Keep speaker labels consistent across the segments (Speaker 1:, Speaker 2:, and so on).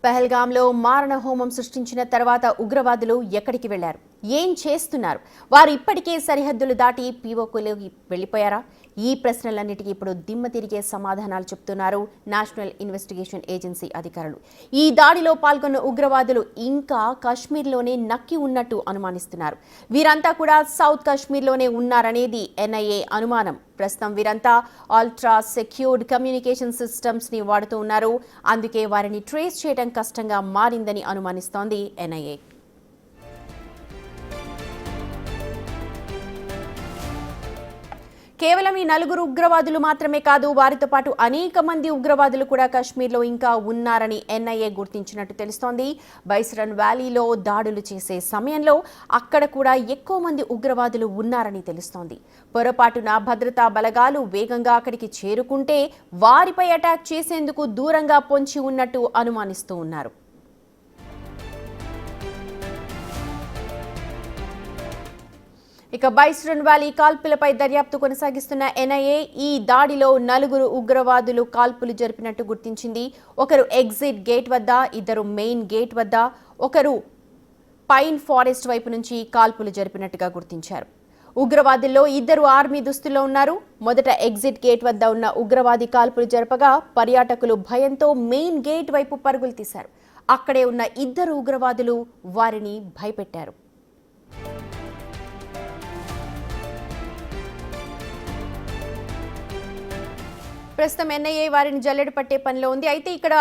Speaker 1: పహల్గాంలో మారణ హోమం సృష్టించిన తర్వాత ఉగ్రవాదులు ఎక్కడికి వెళ్లారు, ఏం చేస్తున్నారు, వారు ఇప్పటికే సరిహద్దులు దాటి పీఓకేలోకి వెళ్లిపోయారా? ఈ ప్రశ్నలన్నిటికీ ఇప్పుడు దిమ్మ తిరిగే సమాధానాలు చెప్తున్నారు నేషనల్ ఇన్వెస్టిగేషన్ ఏజెన్సీ అధికారులు. ఈ దాడిలో పాల్గొన్న ఉగ్రవాదులు ఇంకా కాశ్మీర్లోనే నక్కి ఉన్నట్టు అనుమానిస్తున్నారు. వీరంతా కూడా సౌత్ కాశ్మీర్లోనే ఉన్నారనేది ఎన్ఐఏ అనుమానం. ప్రస్తుతం వీరంతా అల్ట్రా సెక్యూర్డ్ కమ్యూనికేషన్ సిస్టమ్స్ ని వాడుతూ ఉన్నారు. అందుకే వారిని ట్రేస్ చేయడం కష్టంగా మారిందని అనుమానిస్తోంది ఎన్ఐఏ. కేవలం ఈ 4 ఉగ్రవాదులు మాత్రమే కాదు, వారితో పాటు అనేక మంది ఉగ్రవాదులు కూడా కాశ్మీర్లో ఇంకా ఉన్నారని ఎన్ఐఏ గుర్తించినట్టు తెలుస్తోంది. బైసరన్ వ్యాలీలో దాడులు చేసే సమయంలో అక్కడ కూడా ఎక్కువ మంది ఉగ్రవాదులు ఉన్నారని తెలుస్తోంది. పొరపాటున భద్రతా బలగాలు వేగంగా అక్కడికి చేరుకుంటే వారిపై అటాక్ చేసేందుకు దూరంగా పొంచి ఉన్నట్టు అనుమానిస్తూ ఉన్నారు. ఇక బైసరన్ వ్యాలీ కాల్పులపై దర్యాప్తు కొనసాగిస్తున్న ఎన్ఐఏ ఈ దాడిలో 4 ఉగ్రవాదులు కాల్పులు జరిపినట్టు గుర్తించింది. ఒకరు ఎగ్జిట్ గేట్ వద్ద, ఇద్దరు మెయిన్ గేట్ వద్ద, ఒకరు పైన్ ఫారెస్ట్ వైపు నుంచి కాల్పులు జరిపినట్టుగా గుర్తించారు. ఉగ్రవాదుల్లో ఇద్దరు ఆర్మీ దుస్తుల్లో ఉన్నారు. మొదట ఎగ్జిట్ గేట్ వద్ద ఉన్న ఉగ్రవాది కాల్పులు జరపగా పర్యాటకులు భయంతో మెయిన్ గేట్ వైపు పరుగులు తీశారు. అక్కడే ఉన్న ఇద్దరు ఉగ్రవాదులు వారిని భయపెట్టారు. ప్రస్తుతం ఎన్ఐఏ వారిని జల్లెడ పట్టే పనిలో ఉంది. అయితే ఇక్కడ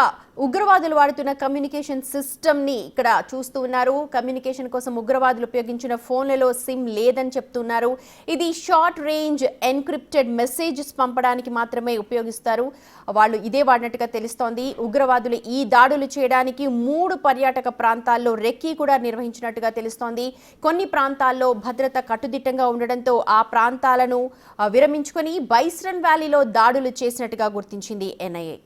Speaker 1: ఉగ్రవాదులు వాడుతున్న కమ్యూనికేషన్ సిస్టమ్ ని ఇక్కడ చూస్తూ ఉన్నారు. కమ్యూనికేషన్ కోసం ఉగ్రవాదులు ఉపయోగించిన ఫోన్లలో సిమ్ లేదని చెప్తున్నారు. ఇది షార్ట్ రేంజ్ ఎన్క్రిప్టెడ్ మెసేజెస్ పంపడానికి మాత్రమే ఉపయోగిస్తారు. వాళ్ళు ఇదే వాడినట్టుగా తెలుస్తోంది. ఉగ్రవాదులు ఈ దాడులు చేయడానికి 3 పర్యాటక ప్రాంతాల్లో రెక్కీ కూడా నిర్వహించినట్టుగా తెలుస్తోంది. కొన్ని ప్రాంతాల్లో భద్రత కట్టుదిట్టంగా ఉండడంతో ఆ ప్రాంతాలను విరమించుకొని బైసరన్ వ్యాలీలో దాడులు చేసినట్టుగా గుర్తించింది ఎన్ఐఏ.